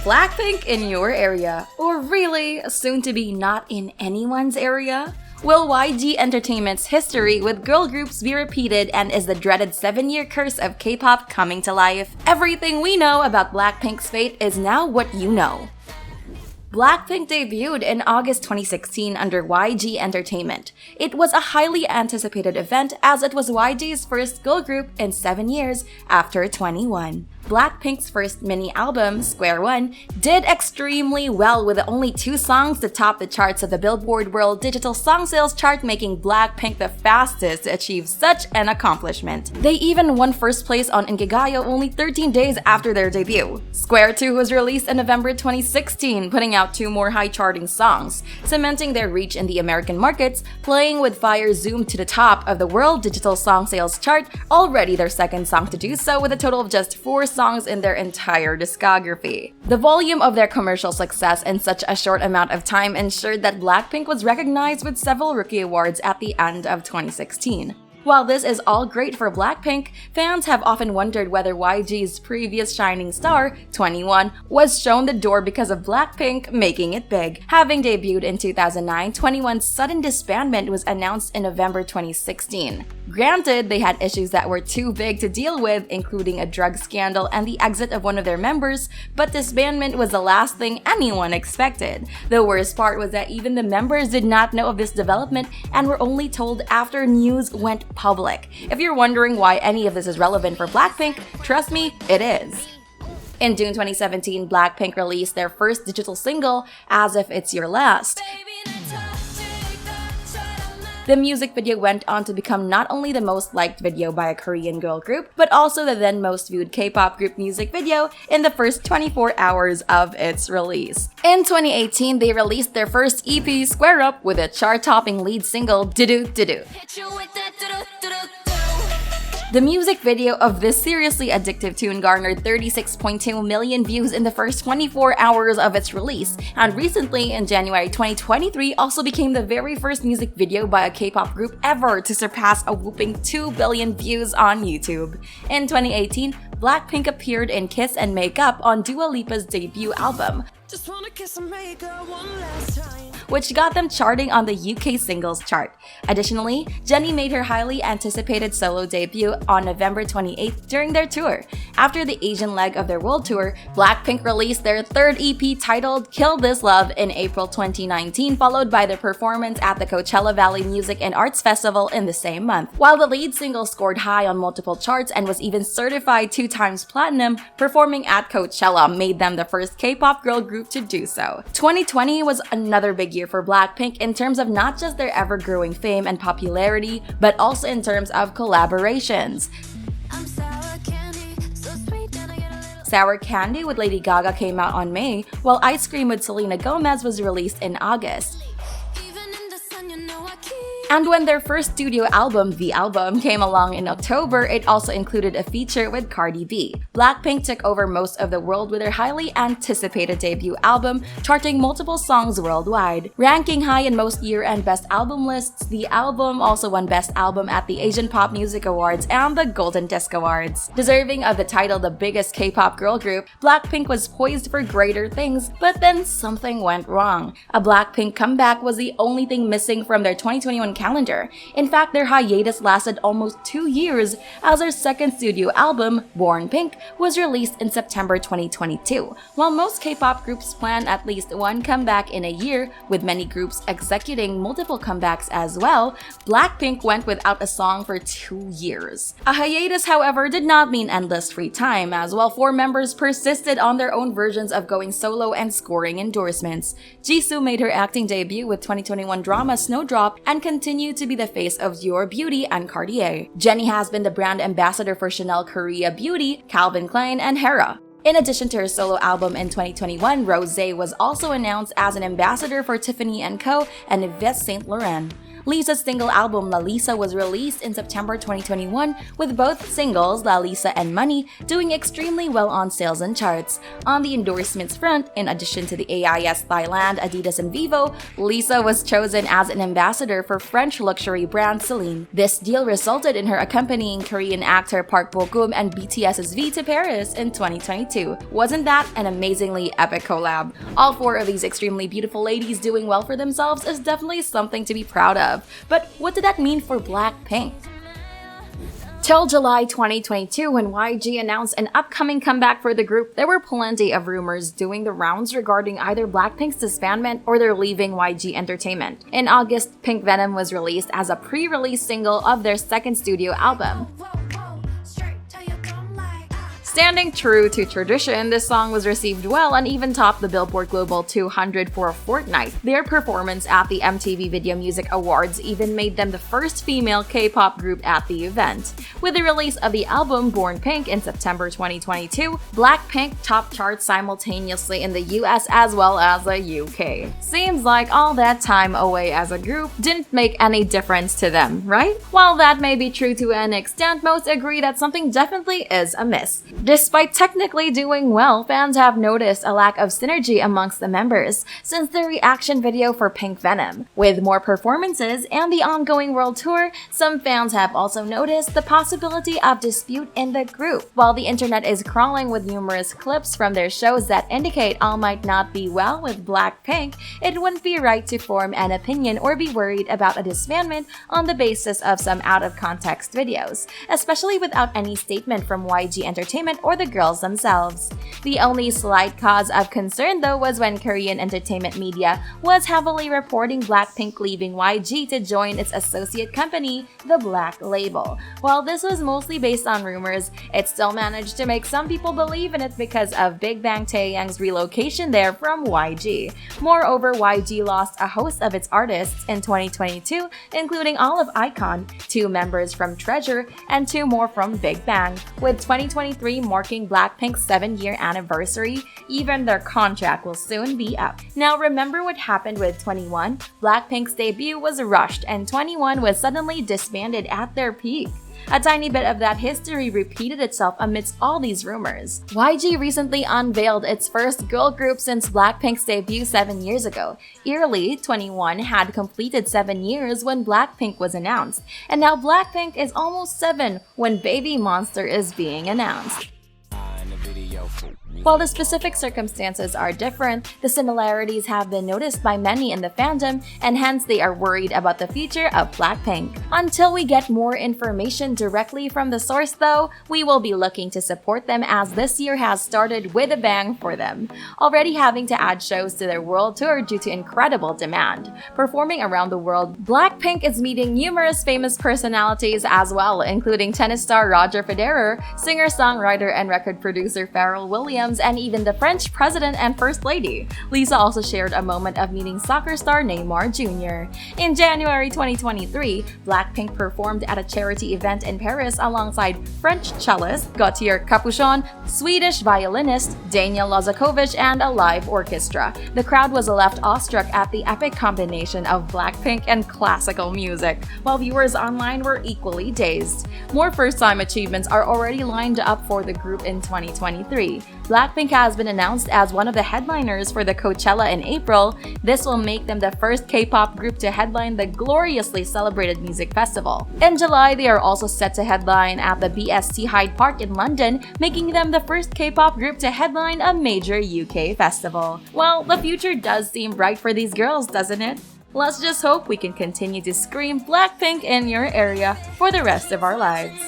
Blackpink in your area, or really, soon to be not in anyone's area? Will YG Entertainment's history with girl groups be repeated, and is the dreaded 7-year curse of K-pop coming to life? Everything we know about Blackpink's fate is now what you know. Blackpink debuted in August 2016 under YG Entertainment. It was a highly anticipated event as it was YG's first girl group in 7 years after 21. Blackpink's first mini-album, Square One, did extremely well with only 2 songs to top the charts of the Billboard World Digital Song Sales chart, making Blackpink the fastest to achieve such an accomplishment. They even won first place on Inkigayo only 13 days after their debut. Square Two was released in November 2016, putting out 2 more high-charting songs, cementing their reach in the American markets. Playing with Fire zoomed to the top of the World Digital Song Sales chart, already their second song to do so, with a total of just 4 songs in their entire discography. The volume of their commercial success in such a short amount of time ensured that Blackpink was recognized with several Rookie Awards at the end of 2016. While this is all great for Blackpink, fans have often wondered whether YG's previous shining star, 21, was shown the door because of Blackpink making it big. Having debuted in 2009, 21's sudden disbandment was announced in November 2016. Granted, they had issues that were too big to deal with, including a drug scandal and the exit of one of their members, but disbandment was the last thing anyone expected. The worst part was that even the members did not know of this development and were only told after news went public. If you're wondering why any of this is relevant for Blackpink, trust me, it is. In June 2017, Blackpink released their first digital single, As If It's Your Last. The music video went on to become not only the most liked video by a Korean girl group, but also the then most viewed K-pop group music video in the first 24 hours of its release. In 2018, they released their first EP, Square Up, with a chart-topping lead single, Do-Do Do-Do. The music video of this seriously addictive tune garnered 36.2 million views in the first 24 hours of its release, and recently, in January 2023, also became the very first music video by a K-pop group ever to surpass a whopping 2 billion views on YouTube. In 2018, Blackpink appeared in Kiss and Make Up on Dua Lipa's debut album, Just Wanna Kiss and Make Up One Last Time, which got them charting on the UK singles chart. Additionally, Jennie made her highly anticipated solo debut on November 28th during their tour. After the Asian leg of their world tour, Blackpink released their third EP titled Kill This Love in April 2019, followed by their performance at the Coachella Valley Music and Arts Festival in the same month. While the lead single scored high on multiple charts and was even certified 2 times platinum, performing at Coachella made them the first K-pop girl group to do so. 2020 was another big year for Blackpink in terms of not just their ever-growing fame and popularity, but also in terms of collaborations. Sour Candy with Lady Gaga came out on May, while Ice Cream with Selena Gomez was released in August. And when their first studio album, The Album, came along in October, it also included a feature with Cardi B. Blackpink took over most of the world with their highly anticipated debut album, charting multiple songs worldwide. Ranking high in most year-end Best Album lists, the album also won Best Album at the Asian Pop Music Awards and the Golden Disc Awards. Deserving of the title the biggest K-pop girl group, Blackpink was poised for greater things, but then something went wrong. A Blackpink comeback was the only thing missing from their 2021 calendar. In fact, their hiatus lasted almost 2 years, as their second studio album, Born Pink, was released in September 2022. While most K-pop groups plan at least one comeback in a year, with many groups executing multiple comebacks as well, Blackpink went without a song for 2 years. A hiatus, however, did not mean endless free time, as while 4 members persisted on their own versions of going solo and scoring endorsements. Jisoo made her acting debut with 2021 drama Snowdrop and continued to be the face of Dior Beauty and Cartier. Jennie has been the brand ambassador for Chanel Korea Beauty, Calvin Klein, and Hera. In addition to her solo album in 2021, Rosé was also announced as an ambassador for Tiffany & Co. and Yves Saint Laurent. Lisa's single album La Lisa was released in September 2021, with both singles, La Lisa and Money, doing extremely well on sales and charts. On the endorsements front, in addition to the AIS Thailand, Adidas and Vivo, Lisa was chosen as an ambassador for French luxury brand Celine. This deal resulted in her accompanying Korean actor Park Bo-gum and BTS's V to Paris in 2022. Wasn't that an amazingly epic collab? All four of these extremely beautiful ladies doing well for themselves is definitely something to be proud of. But what did that mean for Blackpink? Till July 2022, when YG announced an upcoming comeback for the group, there were plenty of rumors doing the rounds regarding either Blackpink's disbandment or their leaving YG Entertainment. In August, Pink Venom was released as a pre-release single of their second studio album. Standing true to tradition, this song was received well and even topped the Billboard Global 200 for a fortnight. Their performance at the MTV Video Music Awards even made them the first female K-pop group at the event. With the release of the album Born Pink in September 2022, Blackpink topped charts simultaneously in the US as well as the UK. Seems like all that time away as a group didn't make any difference to them, right? While that may be true to an extent, most agree that something definitely is amiss. Despite technically doing well, fans have noticed a lack of synergy amongst the members since the reaction video for Pink Venom. With more performances and the ongoing world tour, some fans have also noticed the possibility of dispute in the group. While the internet is crawling with numerous clips from their shows that indicate all might not be well with Blackpink, it wouldn't be right to form an opinion or be worried about a disbandment on the basis of some out-of-context videos, especially without any statement from YG Entertainment or the girls themselves. The only slight cause of concern though was when Korean entertainment media was heavily reporting Blackpink leaving YG to join its associate company, the Black Label. While this was mostly based on rumors, it still managed to make some people believe in it because of Big Bang Taeyang's relocation there from YG. Moreover, YG lost a host of its artists in 2022, including all of iKON, 2 members from Treasure, and 2 more from Big Bang. With 2023 marking Blackpink's 7-year anniversary, even their contract will soon be up. Now remember what happened with 21? Blackpink's debut was rushed and 21 was suddenly disbanded at their peak. A tiny bit of that history repeated itself amidst all these rumors. YG recently unveiled its first girl group since Blackpink's debut 7 years ago. Eerily, 21 had completed 7 years when Blackpink was announced, and now Blackpink is almost 7 when Baby Monster is being announced. While the specific circumstances are different, the similarities have been noticed by many in the fandom, and hence they are worried about the future of Blackpink. Until we get more information directly from the source though, we will be looking to support them as this year has started with a bang for them, already having to add shows to their world tour due to incredible demand. Performing around the world, Blackpink is meeting numerous famous personalities as well, including tennis star Roger Federer, singer-songwriter and record producer Pharrell Williams, and even the French president and first lady. Lisa also shared a moment of meeting soccer star Neymar Jr. In January 2023, Blackpink performed at a charity event in Paris alongside French cellist Gautier Capuchon, Swedish violinist Daniel Lazakovic, and a live orchestra. The crowd was left awestruck at the epic combination of Blackpink and classical music, while viewers online were equally dazed. More first-time achievements are already lined up for the group in 2023. Blackpink has been announced as one of the headliners for the Coachella in April. This will make them the first K-pop group to headline the gloriously celebrated music festival. In July, they are also set to headline at the BST Hyde Park in London, making them the first K-pop group to headline a major UK festival. Well, the future does seem bright for these girls, doesn't it? Let's just hope we can continue to scream Blackpink in your area for the rest of our lives.